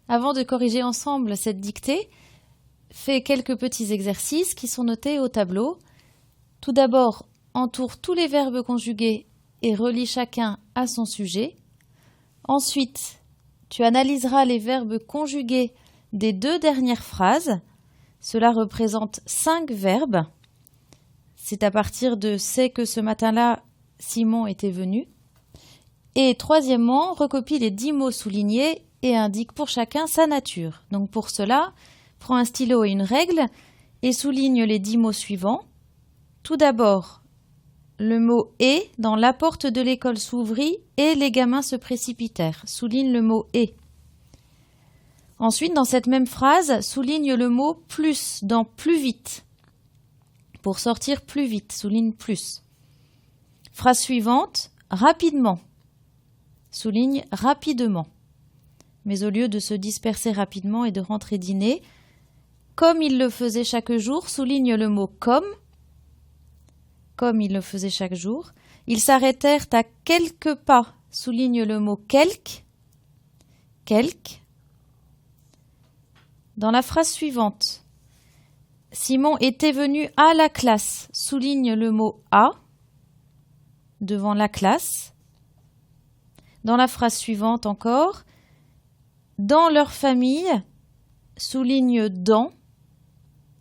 avant de corriger ensemble cette dictée, fais quelques petits exercices qui sont notés au tableau. Tout d'abord, entoure tous les verbes conjugués et relie chacun à son sujet. Ensuite, tu analyseras les verbes conjugués des 2 dernières phrases. Cela représente 5 verbes. C'est à partir de « c'est que ce matin-là, Simon était venu ». Et troisièmement, recopie les 10 mots soulignés et indique pour chacun sa nature. Donc pour cela, prends un stylo et une règle et souligne les 10 mots suivants. Tout d'abord, le mot « et » dans « la porte de l'école s'ouvrit et les gamins se précipitèrent ». Souligne le mot « et ». Ensuite, dans cette même phrase, souligne le mot « plus » dans « plus vite ». Pour sortir plus vite, souligne « plus ». Phrase suivante, « rapidement ». Souligne « rapidement ». Mais au lieu de se disperser rapidement et de rentrer dîner, comme il le faisait chaque jour, souligne le mot « comme ». Comme il le faisait chaque jour. Ils s'arrêtèrent à quelques pas, souligne le mot « quelques ». Quelques. Dans la phrase suivante, Simon était venu à la classe, souligne le mot « à » devant la classe. Dans la phrase suivante encore, dans leur famille, souligne « dans »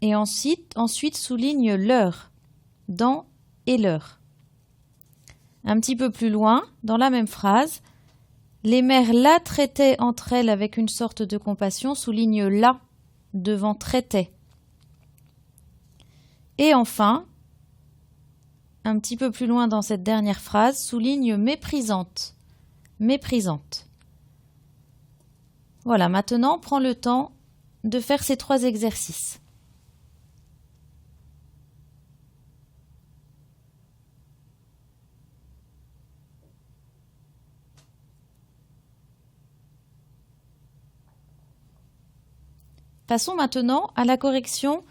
et ensuite souligne « leur », dans et leur. Un petit peu plus loin, dans la même phrase, les mères la traitaient entre elles avec une sorte de compassion, souligne la devant traitait. Et enfin, un petit peu plus loin dans cette dernière phrase, souligne méprisante. Méprisante. Voilà, maintenant, prends le temps de faire ces 3 exercices. Passons maintenant à la correction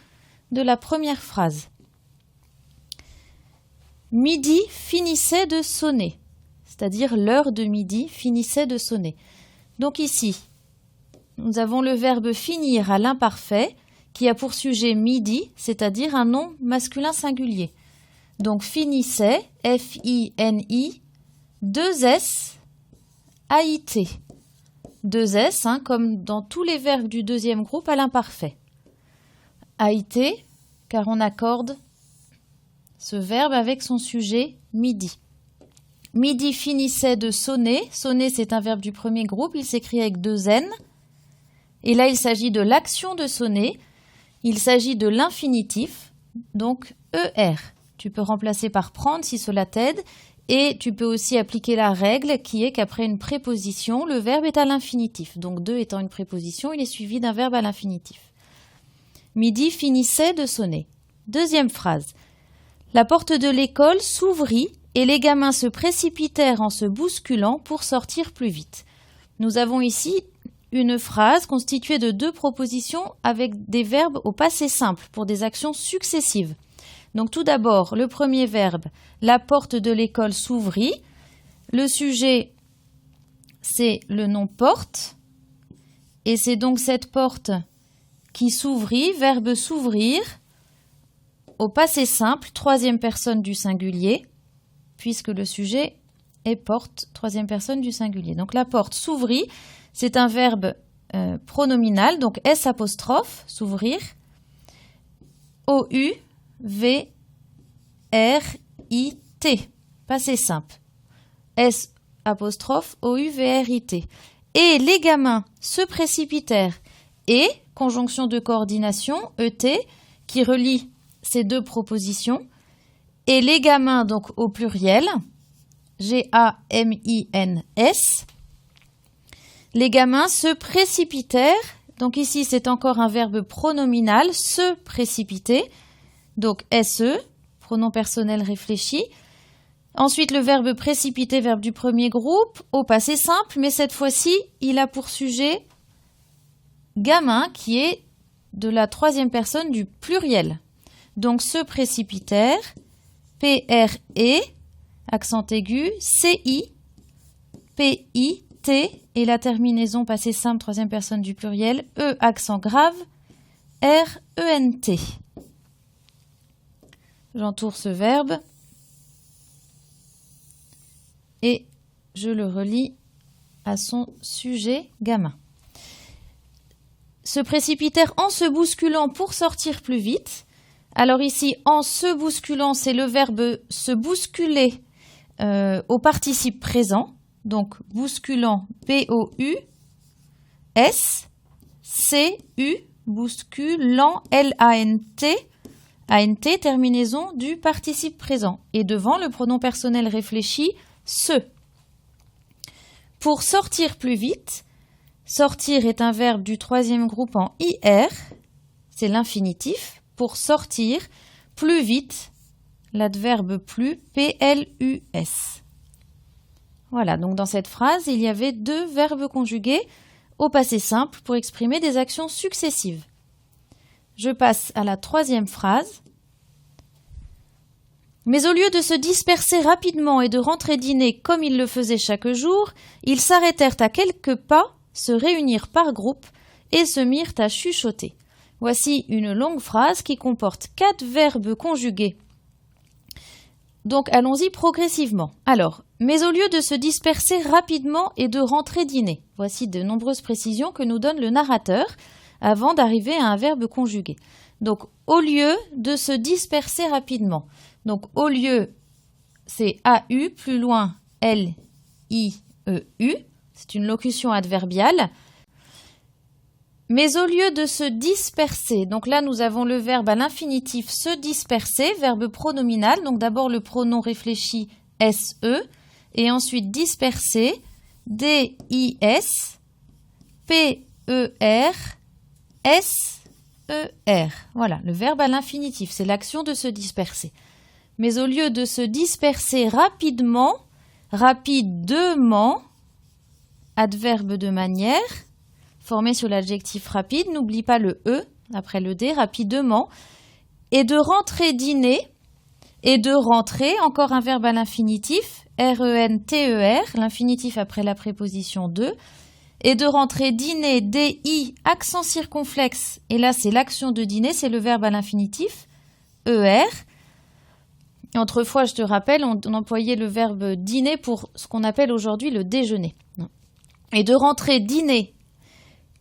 de la première phrase. Midi finissait de sonner, c'est-à-dire l'heure de midi finissait de sonner. Donc ici, nous avons le verbe finir à l'imparfait qui a pour sujet midi, c'est-à-dire un nom masculin singulier. Donc finissait, F-I-N-I, 2 S, A-I-T. 2 S, comme dans tous les verbes du deuxième groupe à l'imparfait. A-I-T, car on accorde ce verbe avec son sujet midi. Midi finissait de sonner. Sonner, c'est un verbe du premier groupe. Il s'écrit avec 2 N. Et là, il s'agit de l'action de sonner. Il s'agit de l'infinitif, donc ER. Tu peux remplacer par prendre si cela t'aide. Et tu peux aussi appliquer la règle qui est qu'après une préposition, le verbe est à l'infinitif. Donc de étant une préposition, il est suivi d'un verbe à l'infinitif. Midi finissait de sonner. Deuxième phrase. La porte de l'école s'ouvrit et les gamins se précipitèrent en se bousculant pour sortir plus vite. Nous avons ici une phrase constituée de 2 propositions avec des verbes au passé simple pour des actions successives. Donc tout d'abord, le premier verbe, la porte de l'école s'ouvrit. Le sujet, c'est le nom porte. Et c'est donc cette porte qui s'ouvrit, verbe s'ouvrir, au passé simple, 3e personne du singulier, puisque le sujet est porte, 3e personne du singulier. Donc la porte s'ouvrit, c'est un verbe pronominal, donc S apostrophe, s'ouvrir, O-U-V-R-I-T, passé simple, S apostrophe O-U-V-R-I-T. Et les gamins se précipitèrent, et, conjonction de coordination, E-T, qui relie ces 2 propositions, et les gamins, donc au pluriel, G-A-M-I-N-S, les gamins se précipitèrent, donc ici c'est encore un verbe pronominal, se précipiter, donc SE, pronom personnel réfléchi. Ensuite le verbe précipiter, verbe du premier groupe, au passé simple, mais cette fois-ci il a pour sujet gamin qui est de la 3e personne du pluriel. Donc se précipitèrent, P-R-E, accent aigu, C-I, P-I, et la terminaison passé simple, troisième personne du pluriel, E accent grave, R, E-N-T. J'entoure ce verbe et je le relie à son sujet gamin. Se précipitèrent en se bousculant pour sortir plus vite. Alors ici, en se bousculant, c'est le verbe se bousculer au participe présent. Donc, bousculant, B-O-U-S, C-U, bousculant, L-A-N-T, A-N-T, terminaison du participe présent. Et devant, le pronom personnel réfléchi, se. Pour sortir plus vite, sortir est un verbe du troisième groupe en IR, c'est l'infinitif. Pour sortir plus vite, l'adverbe plus, P-L-U-S. Voilà, donc dans cette phrase, il y avait deux verbes conjugués au passé simple pour exprimer des actions successives. Je passe à la troisième phrase. Mais au lieu de se disperser rapidement et de rentrer dîner comme ils le faisaient chaque jour, ils s'arrêtèrent à quelques pas, se réunirent par groupe et se mirent à chuchoter. Voici une longue phrase qui comporte 4 verbes conjugués. Donc allons-y progressivement. Alors, mais au lieu de se disperser rapidement et de rentrer dîner. Voici de nombreuses précisions que nous donne le narrateur avant d'arriver à un verbe conjugué. Donc, au lieu de se disperser rapidement. Donc, au lieu, c'est A-U, plus loin, L-I-E-U. C'est une locution adverbiale. Mais au lieu de se disperser, donc là nous avons le verbe à l'infinitif se disperser, verbe pronominal, donc d'abord le pronom réfléchi S-E, et ensuite disperser, D-I-S-P-E-R-S-E-R. Voilà, le verbe à l'infinitif, c'est l'action de se disperser. Mais au lieu de se disperser rapidement, rapidement, adverbe de manière, formé sur l'adjectif rapide, n'oublie pas le E après le D, rapidement, et de rentrer dîner, et de rentrer, encore un verbe à l'infinitif, R-E-N-T-E-R, l'infinitif après la préposition de, et de rentrer dîner, D-I, accent circonflexe, et là c'est l'action de dîner, c'est le verbe à l'infinitif, E-R. Autrefois, je te rappelle, on employait le verbe dîner pour ce qu'on appelle aujourd'hui le déjeuner. Et de rentrer dîner,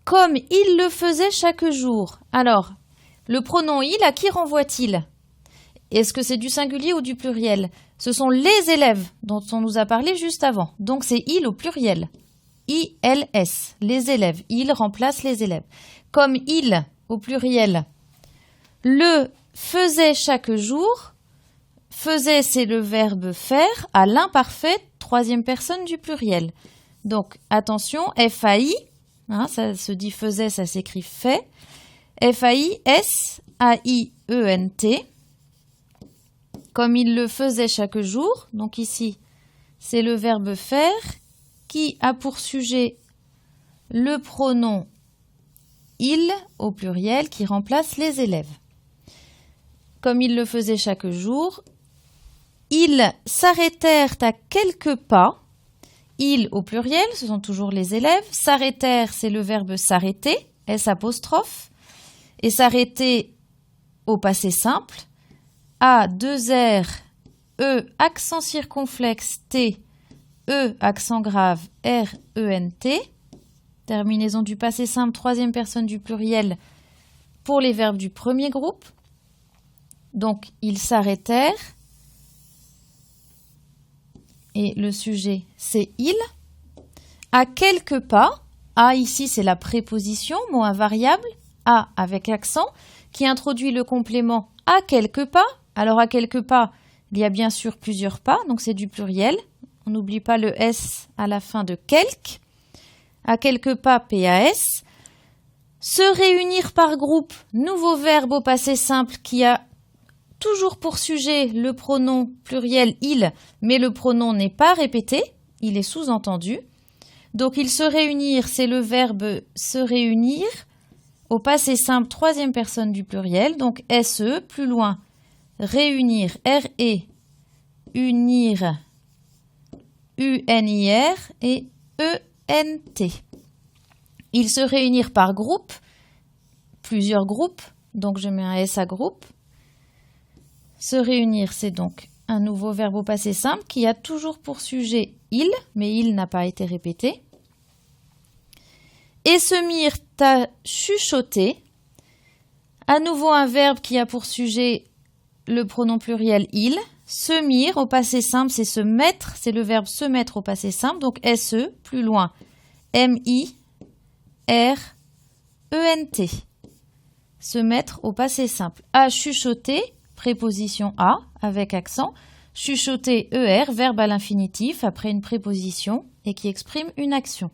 comme il le faisait chaque jour. Alors, le pronom il, à qui renvoie-t-il? Est-ce que c'est du singulier ou du pluriel? Ce sont les élèves dont on nous a parlé juste avant. Donc, c'est il au pluriel. I-L-S, les élèves. Il remplace les élèves. Comme il au pluriel, le faisait chaque jour. Faisait, c'est le verbe faire à l'imparfait, troisième personne du pluriel. Donc, attention, F-A-I, hein, ça se dit faisait, ça s'écrit fait. F-A-I-S-A-I-E-N-T. Comme il le faisait chaque jour. Donc ici, c'est le verbe faire qui a pour sujet le pronom il au pluriel qui remplace les élèves. Comme il le faisait chaque jour, ils s'arrêtèrent à quelques pas. Ils au pluriel, ce sont toujours les élèves. S'arrêtèrent, c'est le verbe s'arrêter, S apostrophe. Et s'arrêter au passé simple. A, 2 R, E, accent circonflexe, T, E, accent grave, R, E, N, T. Terminaison du passé simple, troisième personne du pluriel pour les verbes du premier groupe. Donc, ils s'arrêtèrent. Et le sujet, c'est il. À quelques pas, A ici c'est la préposition, mot invariable, A avec accent, qui introduit le complément à quelques pas. Alors à quelques pas, il y a bien sûr plusieurs pas, donc c'est du pluriel. On n'oublie pas le S à la fin de quelques. À quelques pas, PAS. Se réunir par groupe, nouveau verbe au passé simple qui a toujours pour sujet le pronom pluriel il, mais le pronom n'est pas répété, il est sous-entendu. Donc il se réunir, c'est le verbe se réunir au passé simple, troisième personne du pluriel, donc SE, plus loin, réunir, RE, unir, UNIR et Ils se réunirent par groupe, plusieurs groupes, donc je mets un S à groupe. Se réunir, c'est donc un nouveau verbe au passé simple qui a toujours pour sujet il, mais il n'a pas été répété. Et se mirent à chuchoter, à nouveau un verbe qui a pour sujet le pronom pluriel il. Se mirent au passé simple, c'est se mettre, c'est le verbe se mettre au passé simple, donc SE, plus loin, M-I-R-E-N-T. Se mettre au passé simple. À chuchoter, préposition à, avec accent. Chuchoter, ER, verbe à l'infinitif, après une préposition, et qui exprime une action.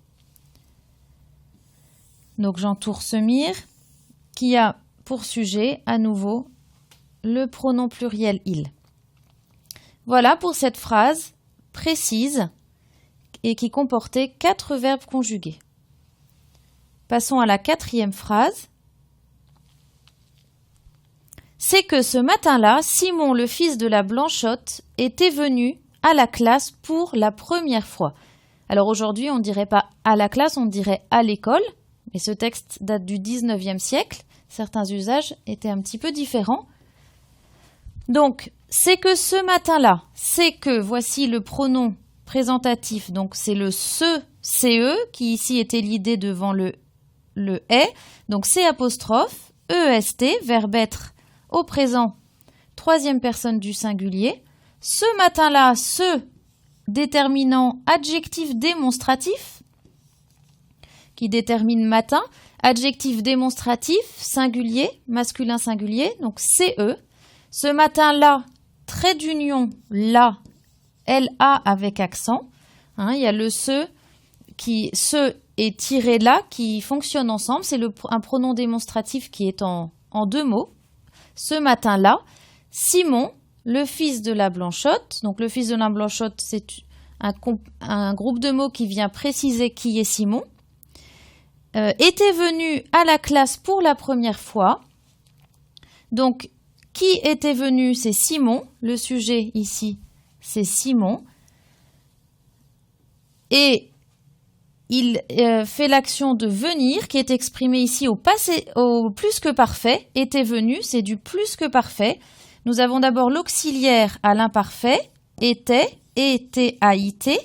Donc j'entoure se mire, qui a pour sujet, à nouveau, le pronom pluriel il. Voilà pour cette phrase précise et qui comportait 4 verbes conjugués. Passons à la 4e phrase. C'est que ce matin-là, Simon, le fils de la Blanchotte, était venu à la classe pour la première fois. Alors aujourd'hui, on ne dirait pas à la classe, on dirait à l'école. Mais ce texte date du 19e siècle. Certains usages étaient un petit peu différents. Donc, c'est que ce matin-là, c'est que, voici le pronom présentatif, donc c'est le CE, qui ici était l'idée devant le est, donc C apostrophe, EST, verbe être au présent, 3e personne du singulier. Ce matin-là, ce déterminant adjectif démonstratif, qui détermine matin, adjectif démonstratif, singulier, masculin singulier, donc CE. Ce matin-là, trait d'union, là, LA avec accent. Il y a le ce et tiré là qui fonctionnent ensemble. C'est un pronom démonstratif qui est en 2 mots. Ce matin-là, Simon, le fils de la Blanchotte. Donc le fils de la Blanchotte, c'est un groupe de mots qui vient préciser qui est Simon. Était venu à la classe pour la première fois. Donc, qui était venu, c'est Simon. Le sujet ici, c'est Simon. Et il fait l'action de venir, qui est exprimée ici au plus que parfait. Était venu, c'est du plus que parfait. Nous avons d'abord l'auxiliaire à l'imparfait, était, E-T-A-I-T.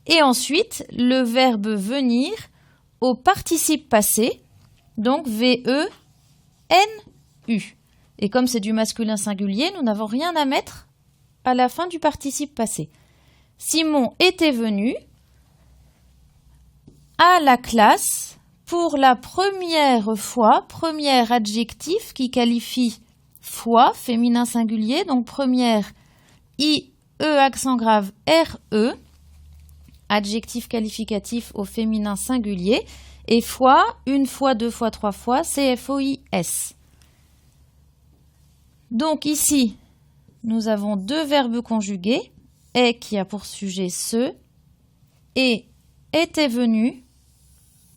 Et ensuite, le verbe venir au participe passé, donc V-E-N-U. Et comme c'est du masculin singulier, nous n'avons rien à mettre à la fin du participe passé. Simon était venu à la classe pour la première fois, premier adjectif qui qualifie fois, féminin singulier, donc première I-E accent grave R-E, adjectif qualificatif au féminin singulier, et fois, une fois, 2 fois, 3 fois, C-F-O-I-S. Donc ici, nous avons 2 verbes conjugués, est qui a pour sujet ce, et était venu,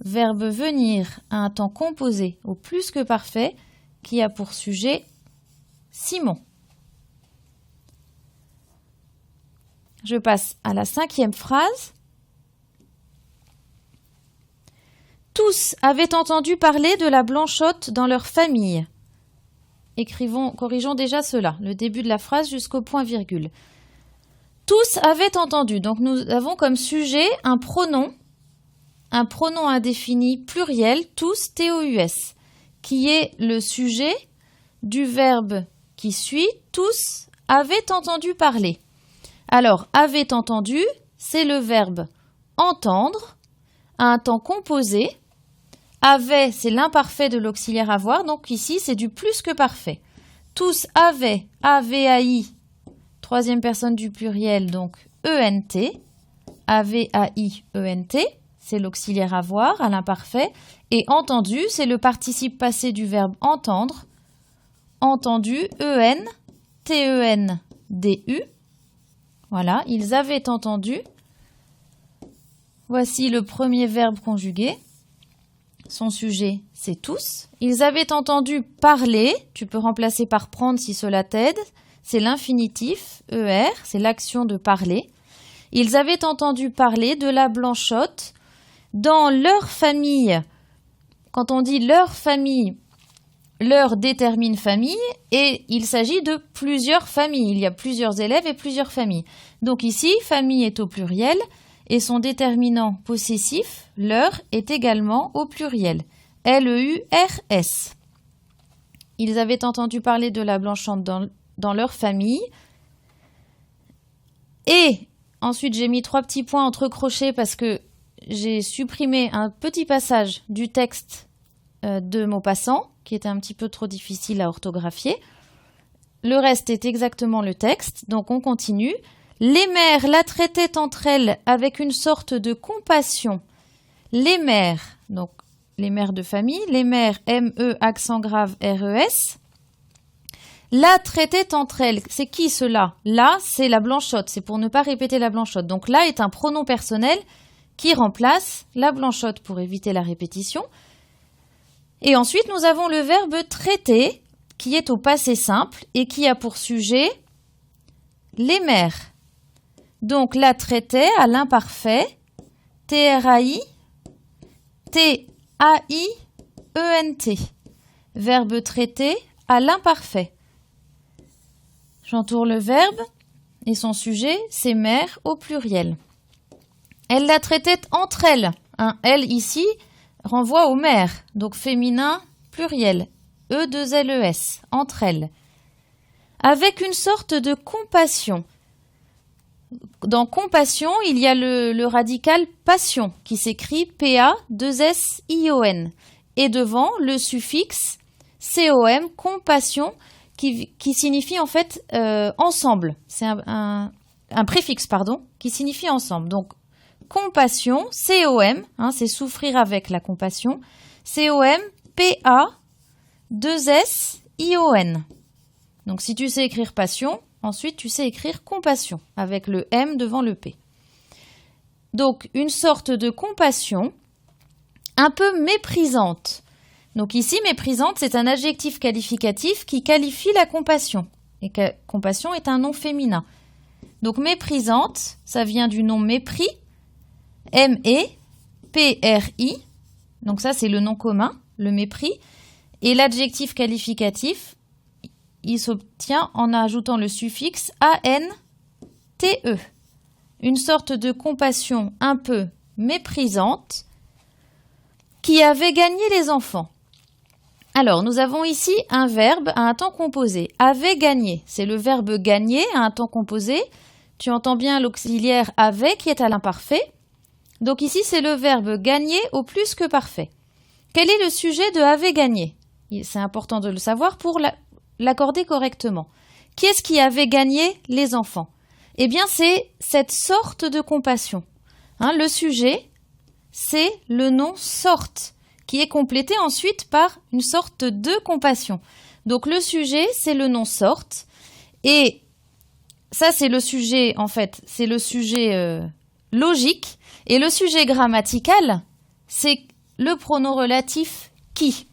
verbe venir à un temps composé au plus que parfait, qui a pour sujet Simon. Je passe à la 5e phrase. Tous avaient entendu parler de la Blanchotte dans leur famille. Corrigeons déjà cela, le début de la phrase jusqu'au point virgule. Tous avaient entendu. Donc nous avons comme sujet un pronom indéfini pluriel, tous, T-O-U-S, qui est le sujet du verbe qui suit, tous avaient entendu parler. Alors, avaient entendu, c'est le verbe entendre, à un temps composé. Avait, c'est l'imparfait de l'auxiliaire avoir, donc ici, c'est du plus que parfait. Tous avaient, A-V-A-I, 3e personne du pluriel, donc E-N-T, A-V-A-I-E-N-T, c'est l'auxiliaire avoir, à l'imparfait, et entendu, c'est le participe passé du verbe entendre, entendu, E-N, T-E-N-D-U, voilà, ils avaient entendu. Voici le premier verbe conjugué. Son sujet, c'est tous. Ils avaient entendu parler. Tu peux remplacer par prendre si cela t'aide. C'est l'infinitif, ER, c'est l'action de parler. Ils avaient entendu parler de la Blanchotte Dans leur famille, quand on dit leur famille, leur détermine famille et il s'agit de plusieurs familles. Il y a plusieurs élèves et plusieurs familles. Donc ici, famille est au pluriel et son déterminant possessif, leur, est également au pluriel. L-E-U-R-S. Ils avaient entendu parler de la Blanchante dans leur famille. Et ensuite, j'ai mis 3 petits points entre crochets parce que j'ai supprimé un petit passage du texte de Maupassant qui était un petit peu trop difficile à orthographier. Le reste est exactement le texte, donc on continue. Les mères la traitaient entre elles avec une sorte de compassion. Les mères, donc les mères de famille, les mères M-E accent grave R-E-S, la traitaient entre elles. C'est qui cela? La, c'est la Blanchotte, c'est pour ne pas répéter la Blanchotte. Donc la est un pronom personnel qui remplace la Blanchotte pour éviter la répétition. Et ensuite, nous avons le verbe traiter qui est au passé simple et qui a pour sujet les mères. Donc la traitait à l'imparfait, T-R-A-I, T-A-I-E-N-T. Verbe traiter à l'imparfait. J'entoure le verbe et son sujet, c'est mères au pluriel. Elle la traitait entre elles. Un elle ici renvoie aux mères, donc féminin pluriel. E-2-L-E-S, entre elles. Avec une sorte de compassion. Dans compassion, il y a le radical passion qui s'écrit P-A-2-S-I-O-N. Et devant, le suffixe C-O-M, compassion, qui signifie en fait ensemble. C'est un préfixe, pardon, qui signifie ensemble. Donc, compassion, C-O-M, c'est souffrir avec la compassion. C-O-M, P-A-2-S-I-O-N. Donc, si tu sais écrire passion, ensuite, tu sais écrire compassion avec le M devant le P. Donc, une sorte de compassion un peu méprisante. Donc ici, méprisante, c'est un adjectif qualificatif qui qualifie la compassion. Et compassion est un nom féminin. Donc méprisante, ça vient du nom mépris, M-E-P-R-I. Donc ça, c'est le nom commun, le mépris. Et l'adjectif qualificatif, il s'obtient en ajoutant le suffixe A-N-T-E. Une sorte de compassion un peu méprisante qui avait gagné les enfants. Alors, nous avons ici un verbe à un temps composé. Avait gagné, c'est le verbe gagner à un temps composé. Tu entends bien l'auxiliaire avait qui est à l'imparfait. Donc ici, c'est le verbe gagner au plus que parfait. Quel est le sujet de avait gagné? C'est important de le savoir pour l'accorder correctement. Qui est-ce qui avait gagné les enfants? Eh bien, c'est cette sorte de compassion. Le sujet, c'est le nom sorte, qui est complété ensuite par une sorte de compassion. Donc le sujet, c'est le nom sorte. Et ça, c'est le sujet, en fait, c'est le sujet logique. Et le sujet grammatical, c'est le pronom relatif qui.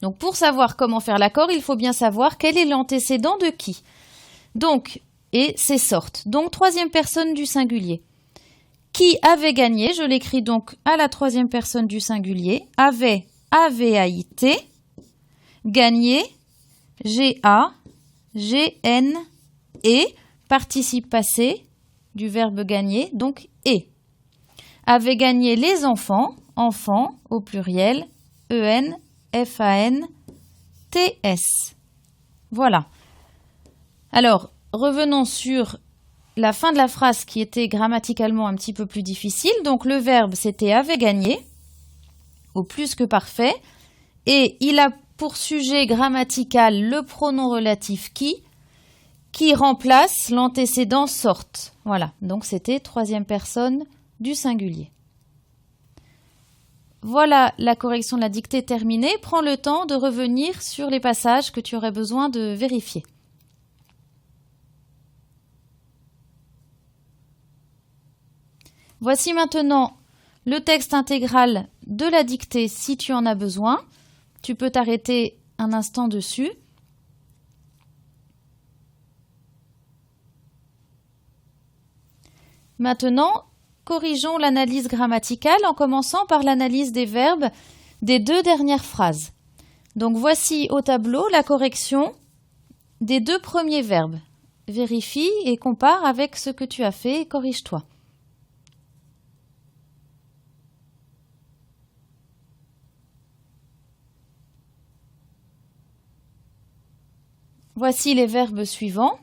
Donc pour savoir comment faire l'accord, il faut bien savoir quel est l'antécédent de qui. Donc, et c'est sorte. Donc troisième personne du singulier. Qui avait gagné, je l'écris donc à la troisième personne du singulier. Avait, A-V-A-I-T. Gagné, G-A-G-N-E. Participe passé du verbe gagner, donc et. Avait gagné les enfants, enfants au pluriel, E-N-F-A-N-T-S. Voilà. Alors, revenons sur la fin de la phrase qui était grammaticalement un petit peu plus difficile. Donc le verbe c'était avait gagné, au plus que parfait, et il a pour sujet grammatical le pronom relatif qui remplace l'antécédent sorte. Voilà, donc c'était troisième personne du singulier. Voilà la correction de la dictée terminée. Prends le temps de revenir sur les passages que tu aurais besoin de vérifier. Voici maintenant le texte intégral de la dictée si tu en as besoin. Tu peux t'arrêter un instant dessus. Maintenant, corrigeons l'analyse grammaticale en commençant par l'analyse des verbes des 2 dernières phrases. Donc voici au tableau la correction des 2 premiers verbes. Vérifie et compare avec ce que tu as fait et corrige-toi. Voici les verbes suivants.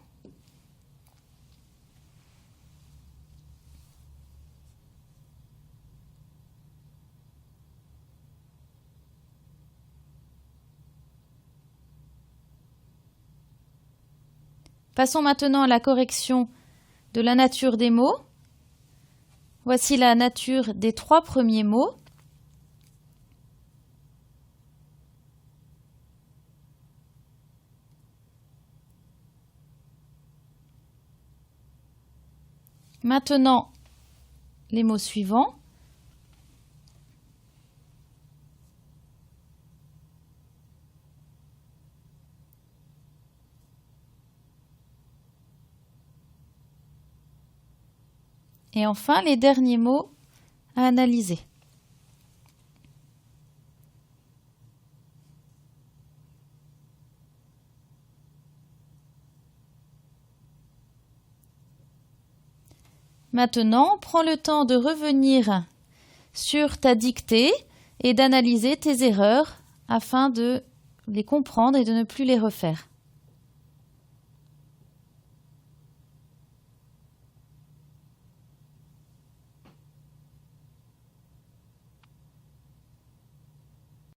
Passons maintenant à la correction de la nature des mots. Voici la nature des 3 premiers mots. Maintenant, les mots suivants. Et enfin, les derniers mots à analyser. Maintenant, prends le temps de revenir sur ta dictée et d'analyser tes erreurs afin de les comprendre et de ne plus les refaire.